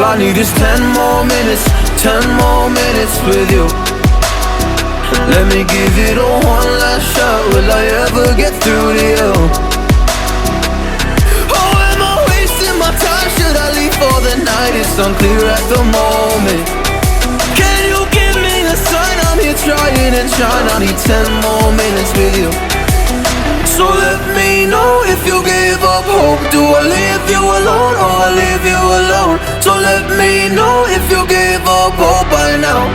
I need is 10 more minutes, 10 more minutes with you. Let me give it a one last shot. Will I ever get through to you? Oh, am I wasting my time? Should I leave for the night? It's unclear at the moment. Can you give me a sign? I'm here trying and trying. I need 10 more minutes with you. So let me know if you give up hope. Do I leave you alone or I leave you alone? So let me know if you give up hope by now.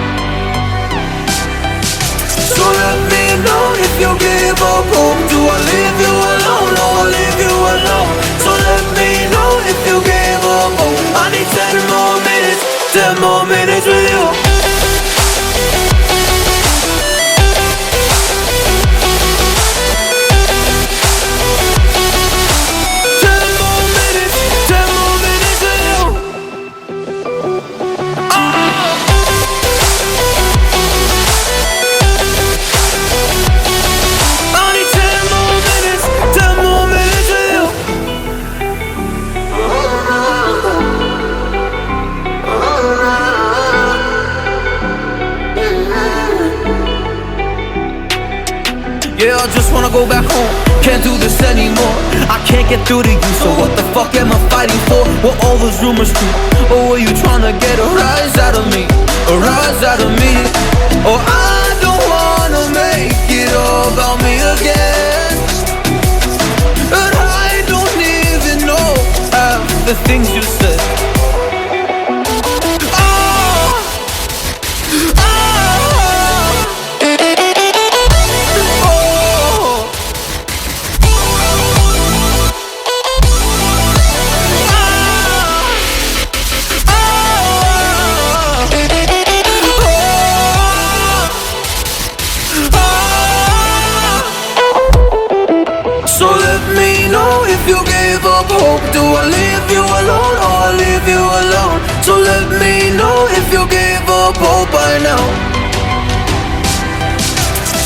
So let me know if you give up hope. Do I leave you alone or I leave you alone? So let me know if you give up hope. I need 10 more minutes, 10 more minutes with you. Yeah, I just wanna go back home. Can't do this anymore. I can't get through to you, so what the fuck am I fighting for? Were all those rumors true? Or were you trying to get a rise out of me? A rise out of me? Or I don't wanna make it all about me again. And I don't even know half the things you said. If you give up hope, do I leave you alone or I leave you alone? So let me know if you give up hope by now.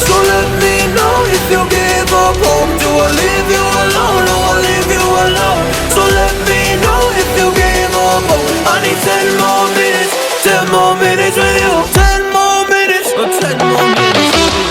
So let me know if you give up hope. Do I leave you alone or I leave you alone? So let me know if you give up hope. I need 10 more minutes, 10 more minutes with you. 10 more minutes, or 10 more minutes with you.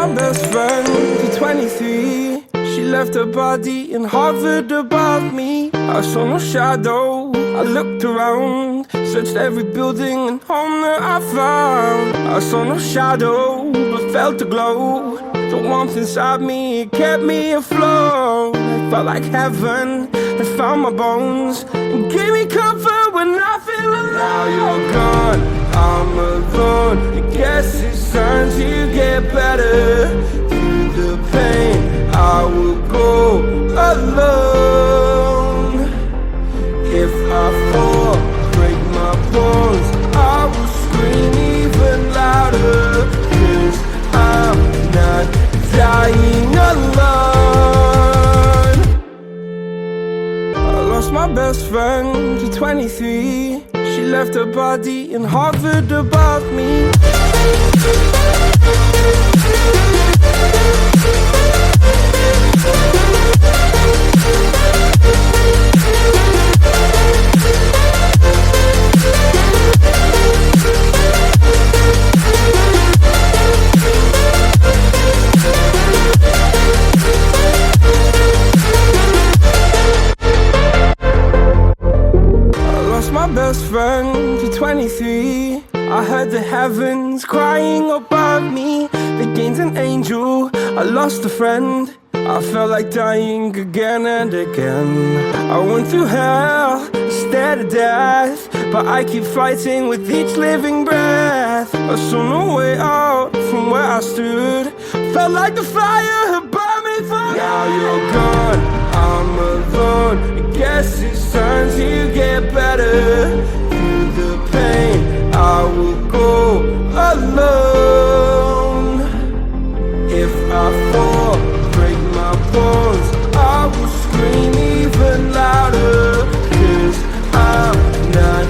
my best friend at 23. She left her body and hovered above me. I saw no shadow, I looked around, searched every building and home that I found. I saw no shadow, but felt the glow. The warmth inside me, it kept me afloat. It felt like heaven had found my bones and gave me comfort when I feel alone. Now you're gone, I'm alone. I guess it's time to get better. Through the pain, I will go alone. If I fall, break my bones, I will scream even louder. 'Cause I'm not dying alone. I lost my best friend to 23. She left her body and hovered above me. My best friend to 23. I heard the heavens crying above me. They gained an angel, I lost a friend. I felt like dying again and again. I went through hell, stared at death, but I keep fighting with each living breath. I saw no way out from where I stood. Felt like the fire had burned me through. Now you're gone, I'm alone. I guess it's time to get better. Through the pain, I will go alone. If I fall, break my bones, I will scream even louder. 'Cause I'm not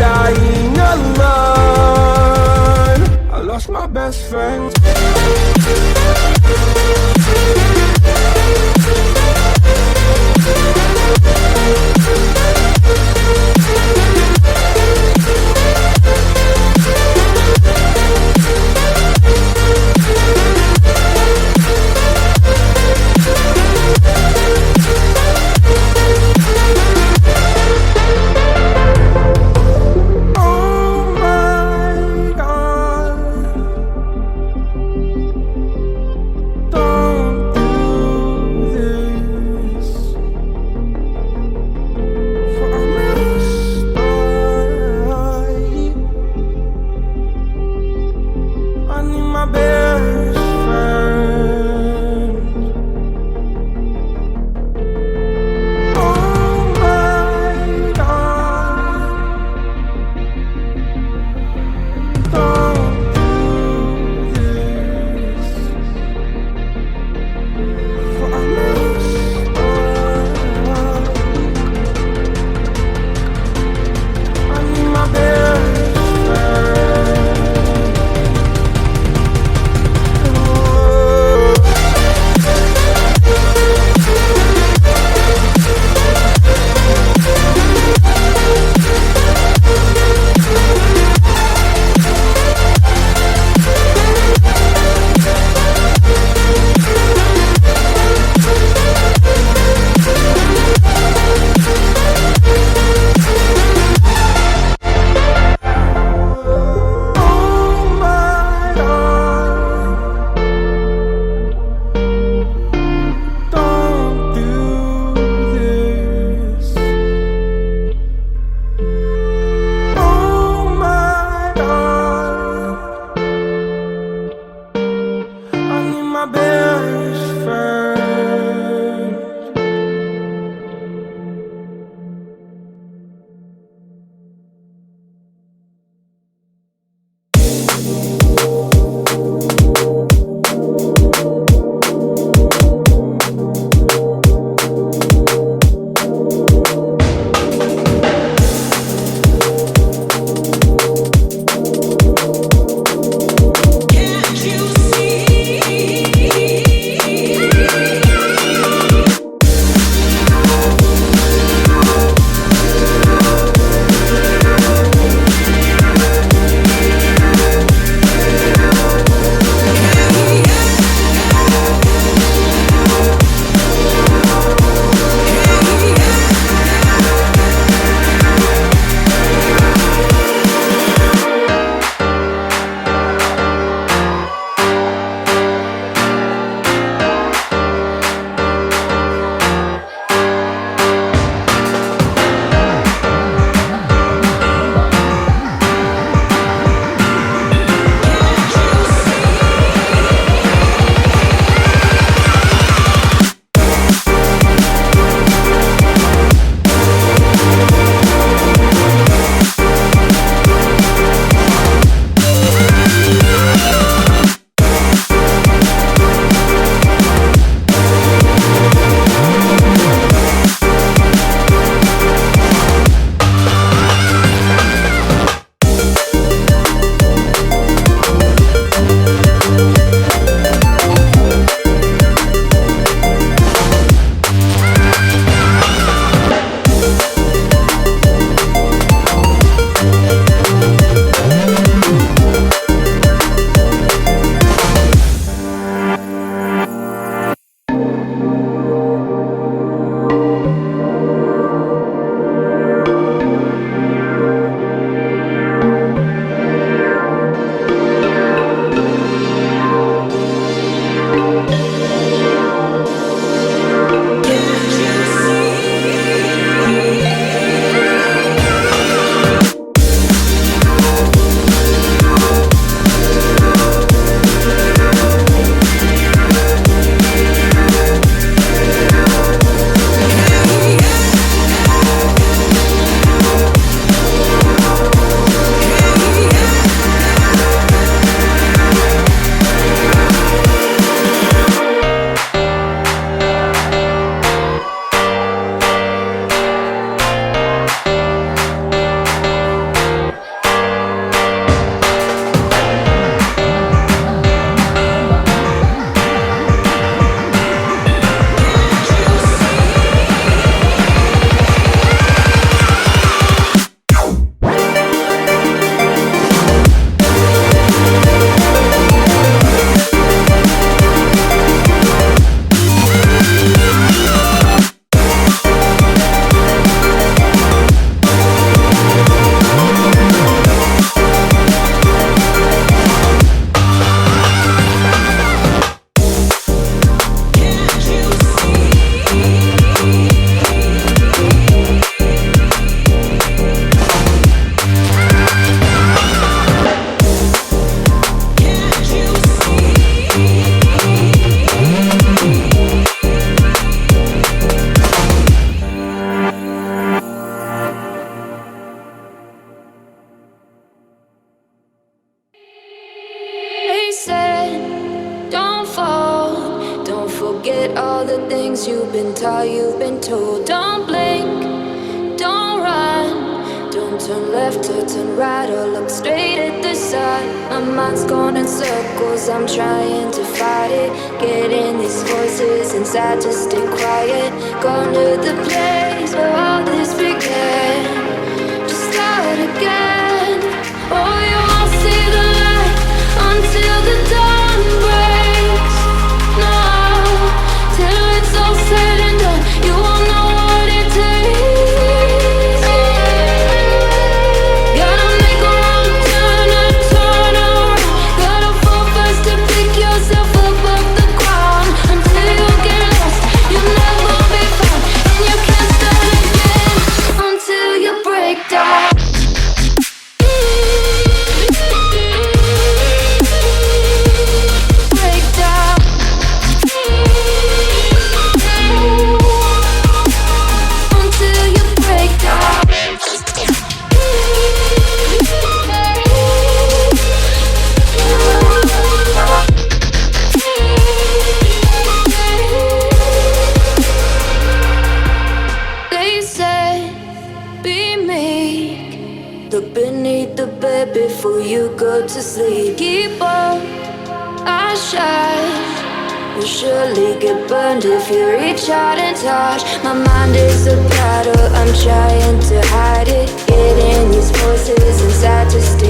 dying alone. I lost my best friend. been taught, you've been told. Don't blink, don't run, don't turn left or turn right or look straight at the sun. My mind's going in circles, I'm trying to fight it. Getting these voices inside to stay quiet. Gone to the place where all this began. Just start again. Oh, you won't see the light until the dawn breaks. No, till it's all said and done, you won't know what it takes. Gotta make a wrong turn and turn around. Gotta fall fast to pick yourself up off the ground. Until you get lost, you'll never be found. And you can't start again until you break down. Break down. Until you break down. They said, be meek. Look beneath the bed before you go to sleep. Keep on, I shine. You'll surely get burned if you reach out and touch. My mind is a battle, I'm trying to hide it. Getting these voices inside to stay